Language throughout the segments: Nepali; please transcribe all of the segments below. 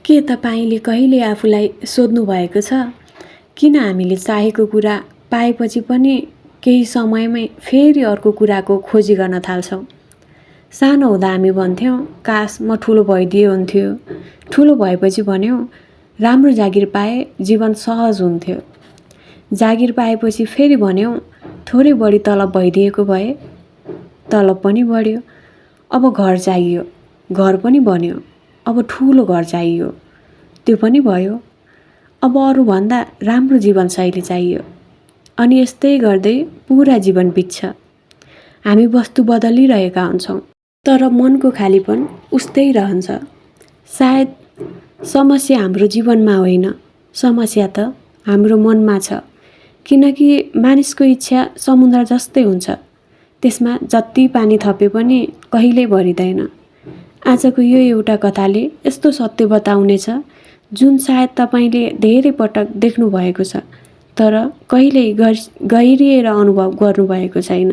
के तपाईँले कहिले आफूलाई सोध्नुभएको छ, किन हामीले चाहेको कुरा पाएपछि पनि केही समयमै फेरि अर्को कुराको खोजी गर्न थाल्छौँ? सानो हुँदा हामी भन्थ्यौँ, काश म ठुलो भइदिए हुन्थ्यो। ठुलो भएपछि भन्यौँ, राम्रो जागिर पाए जीवन सहज हुन्थ्यो। जागिर पाएपछि फेरि भन्यौँ, थोरै बढी तलब भइदिएको भए। तलब पनि बढ्यो। अब घर चाहियो। घर पनि बन्यो। अब ठुलो घर चाहियो। त्यो पनि भयो। अब अरूभन्दा राम्रो जीवनशैली चाहियो। अनि यस्तै गर्दै पुरा जीवन बित्छ। हामी वस्तु बदलिरहेका हुन्छौँ, तर मनको खालीपन उस्तै रहन्छ। सायद समस्या हाम्रो जीवनमा होइन, समस्या त हाम्रो मनमा छ। किनकि मानिसको इच्छा समुद्र जस्तै हुन्छ। त्यसमा जति पानी थपे पनि कहिल्यै भरिँदैन। आजको यो एउटा कथाले यस्तो सत्य बताउनेछ जुन सायद तपाईँले धेरै पटक देख्नु भएको छ, तर कहिल्यै गहिरिएर अनुभव गर्नुभएको छैन।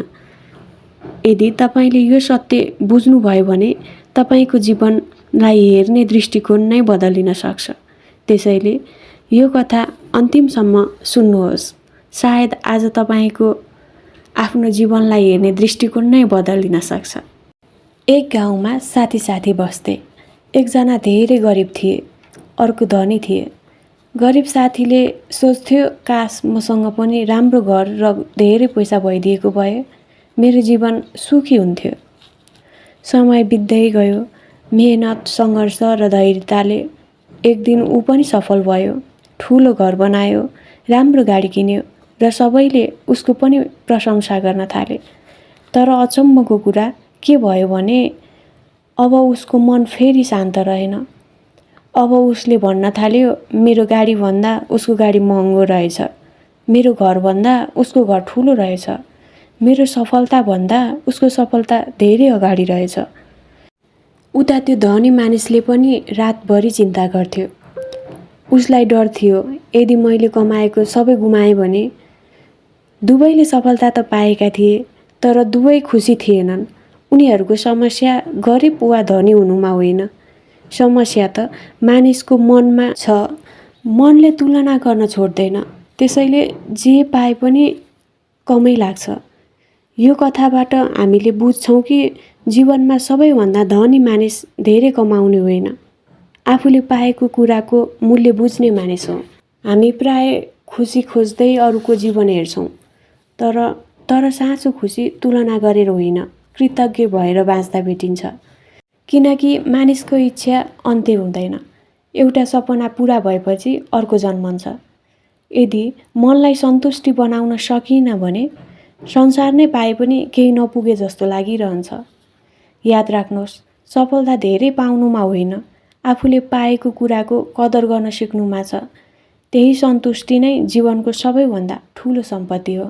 यदि तपाईँले यो सत्य बुझ्नुभयो भने तपाईँको जीवनलाई हेर्ने दृष्टिकोण नै बदलिन सक्छ। त्यसैले यो कथा अन्तिमसम्म सुन्नुहोस्। सायद आज तपाईँको आफ्नो जीवनलाई हेर्ने दृष्टिकोण नै बदलिन सक्छ। एक गाउँमा साथी साथी बस्थे। एकजना धेरै गरिब थिए, अर्को धनी थिए। गरिब साथीले सोच्थ्यो, काश मसँग पनि राम्रो घर र धेरै पैसा भइदिएको भए मेरो जीवन सुखी हुन्थ्यो। समय बित्दै गयो। मेहनत, सङ्घर्ष र धैर्यताले एक दिन ऊ पनि सफल भयो। ठुलो घर बनायो, राम्रो गाडी किन्यो र सबैले उसको पनि प्रशंसा गर्न थाले। तर अचम्मको कुरा के भयो भने अब उसको मन फेरि शान्त रहेन। अब उसले भन्न थाल्यो, मेरो गाडीभन्दा उसको गाडी महँगो रहेछ। मेरो घरभन्दा उसको घर ठुलो रहेछ। मेरो सफलताभन्दा उसको सफलता धेरै अगाडि रहेछ। उता त्यो धनी मानिसले पनि रातभरि चिन्ता गर्थ्यो। उसलाई डर थियो, यदि मैले कमाएको सबै गुमाएँ भने। दुवैले सफलता त पाएका थिए, तर दुवै खुसी थिएनन्। उनीहरूको समस्या गरिब वा धनी हुनुमा होइन, समस्या त मानिसको मनमा छ। मनले तुलना गर्न छोड्दैन, त्यसैले जे पाए पनि कमै लाग्छ। यो कथाबाट हामीले बुझ्छौँ कि जीवनमा सबैभन्दा धनी मानिस धेरै कमाउने होइन, आफूले पाएको कुराको मूल्य बुझ्ने मानिस हो। हामी प्राय खुसी खोज्दै अरूको जीवन हेर्छौँ, तर साँचो खुसी तुलना गरेर होइन, कृतज्ञ भएर बाँच्दा भेटिन्छ। किनकि मानिसको इच्छा अन्त्य हुँदैन। एउटा सपना पुरा भएपछि अर्को जन्मन्छ। यदि मनलाई सन्तुष्टि बनाउन सकिन भने संसार नै पाए पनि केही नपुगे जस्तो लागिरहन्छ। याद राख्नुहोस्, सफलता धेरै पाउनुमा होइन, आफूले पाएको कुराको कदर गर्न सिक्नुमा छ। त्यही सन्तुष्टि नै जीवनको सबैभन्दा ठुलो सम्पत्ति हो।